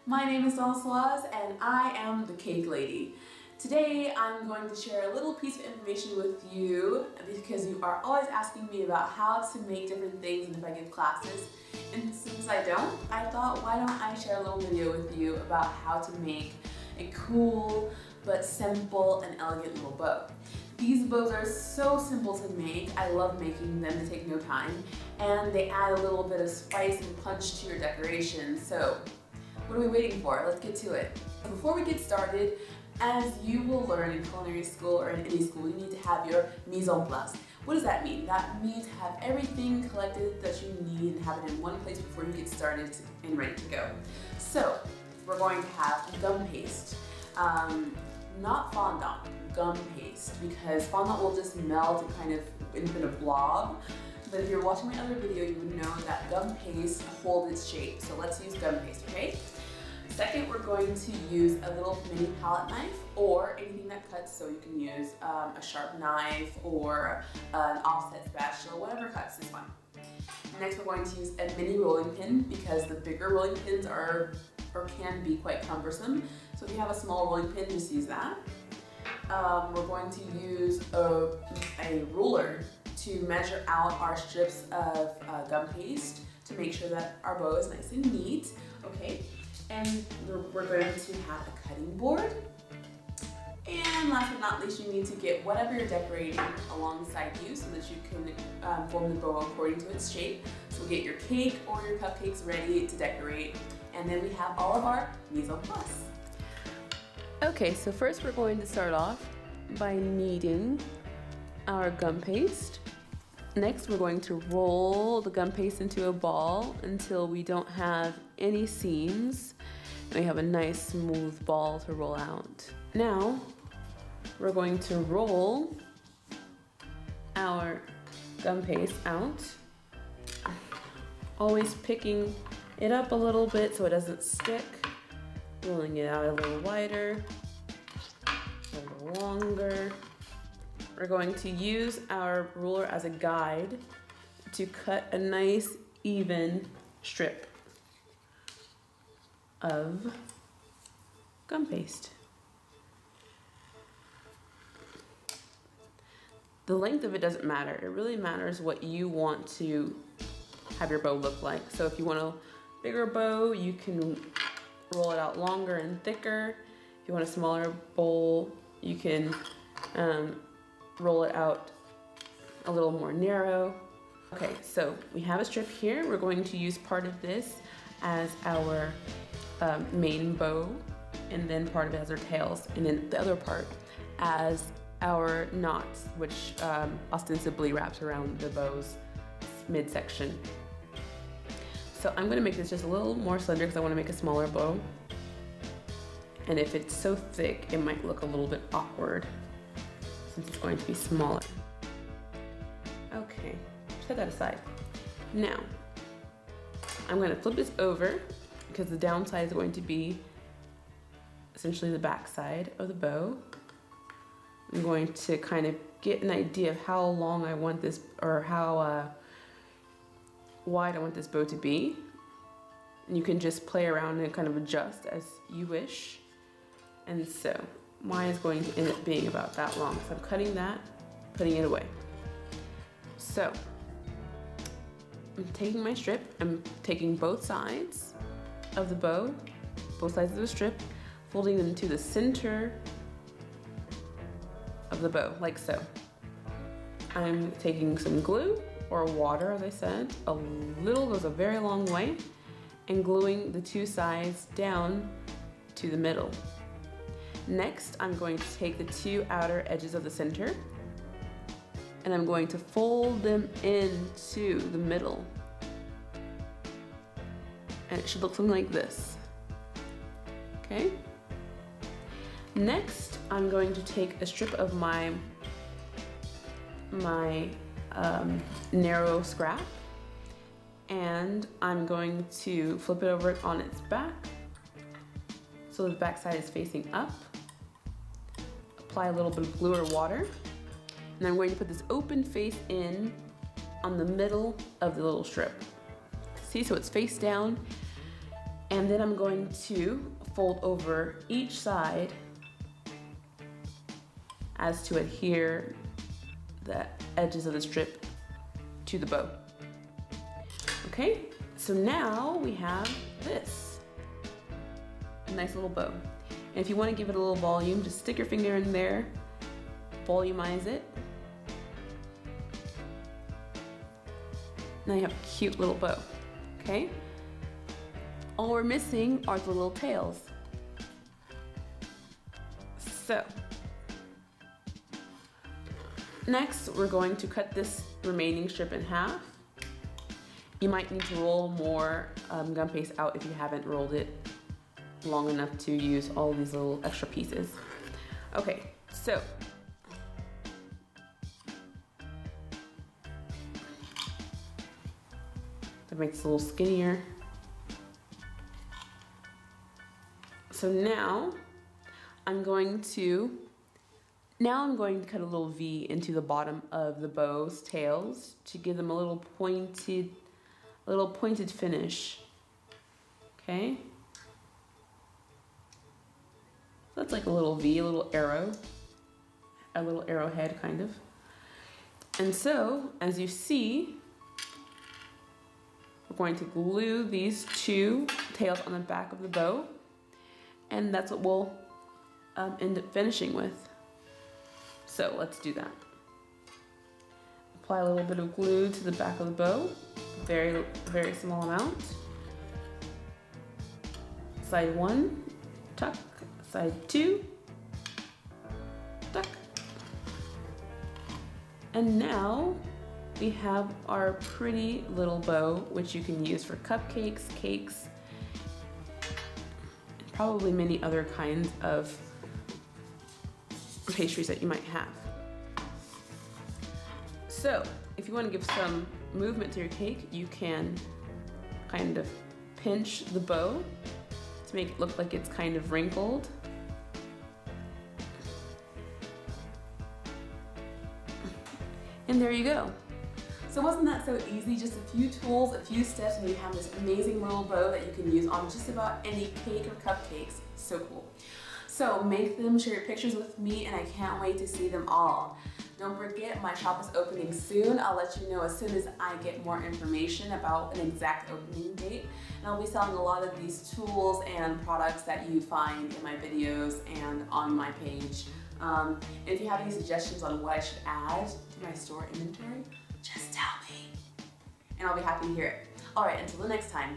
My name is Françoise and I am the cake lady. Today I'm going to share a little piece of information with you because you are always asking me about how to make different things and if I give classes. And since I don't, I thought why don't I share a little video with you about how to make a cool but simple and elegant little bow. These bows are so simple to make. I love making them, they take no time, and they add a little bit of spice and punch to your decoration. So what are we waiting for? Let's get to it. Before we get started, as you will learn in culinary school or in any school, you need to have your mise en place. What does that mean? That means have everything collected that you need and have it in one place before you get started and ready to go. So we're going to have gum paste. Not fondant, gum paste, because fondant will just melt and kind of in a blob. But if you're watching my other video, you would know that gum paste holds its shape. So let's use gum paste, okay? Second, we're going to use a little mini palette knife or anything that cuts, so you can use a sharp knife or an offset spatula, whatever cuts is fine. Next, we're going to use a mini rolling pin because the bigger rolling pins are or can be quite cumbersome. So if you have a small rolling pin, just use that. We're going to use a ruler to measure out our strips of gum paste to make sure that our bow is nice and neat, okay? And we're going to have a cutting board. And last but not least, you need to get whatever you're decorating alongside you so that you can form the bow according to its shape. So get your cake or your cupcakes ready to decorate. And then we have all of our mise en place. Okay, so first we're going to start off by kneading our gum paste. Next, we're going to roll the gum paste into a ball until we don't have any seams and we have a nice smooth ball to roll out. Now, we're going to roll our gum paste out, always picking it up a little bit so it doesn't stick, rolling it out a little wider, a little longer. We're going to use our ruler as a guide to cut a nice even strip of gum paste. The length of it doesn't matter. It really matters what you want to have your bow look like. So if you want a bigger bow, you can roll it out longer and thicker. If you want a smaller bowl, you can roll it out a little more narrow. Okay, so we have a strip here. We're going to use part of this as our main bow, and then part of it as our tails, and then the other part as our knots, which ostensibly wraps around the bow's midsection. So I'm gonna make this just a little more slender because I wanna make a smaller bow. And if it's so thick, it might look a little bit awkward since it's going to be smaller. Okay, set that aside. Now, I'm gonna flip this over because the downside is going to be essentially the back side of the bow. I'm going to kind of get an idea of how long I want this, or how wide I want this bow to be. And you can just play around and kind of adjust as you wish. And so mine is going to end up being about that long. So I'm cutting that, putting it away. So I'm taking my strip, I'm taking both sides of the bow, both sides of the strip, folding them to the center of the bow, like so. I'm taking some glue or water, as I said. A little goes a very long way, and gluing the two sides down to the middle. Next, I'm going to take the two outer edges of the center and I'm going to fold them into the middle. And it should look something like this. Okay? Next, I'm going to take a strip of my narrow scrap, and I'm going to flip it over on its back so the back side is facing up. Apply a little bit of glue or water, and I'm going to put this open face in on the middle of the little strip. See, so it's face down, And then I'm going to fold over each side as to adhere the edges of the strip to the bow. Okay, so now we have this. A nice little bow. And if you want to give it a little volume, just stick your finger in there, volumize it. Now you have a cute little bow, okay? All we're missing are the little tails. So, next we're going to cut this remaining strip in half. You might need to roll more gum paste out if you haven't rolled it long enough to use all these little extra pieces. Okay, so that makes it a little skinnier. So now I'm going to cut a little V into the bottom of the bow's tails to give them a little pointed finish. Okay? That's like a little V, a little arrow, a little arrowhead kind of. And so, as you see, we're going to glue these two tails on the back of the bow, and that's what we'll end up finishing with. So let's do that. Apply a little bit of glue to the back of the bow, very, very small amount. Side one, tuck. Side two, tuck. And now we have our pretty little bow, which you can use for cupcakes, cakes, and probably many other kinds of pastries that you might have. So if you want to give some movement to your cake, you can kind of pinch the bow to make it look like it's kind of wrinkled. And there you go. So wasn't that so easy? Just a few tools, a few steps, and you have this amazing little bow that you can use on just about any cake or cupcakes. So cool. So make them, share your pictures with me, and I can't wait to see them all. Don't forget, my shop is opening soon. I'll let you know as soon as I get more information about an exact opening date. And I'll be selling a lot of these tools and products that you find in my videos and on my page. If you have any suggestions on what I should add to my store inventory, just tell me, and I'll be happy to hear it. All right, until the next time.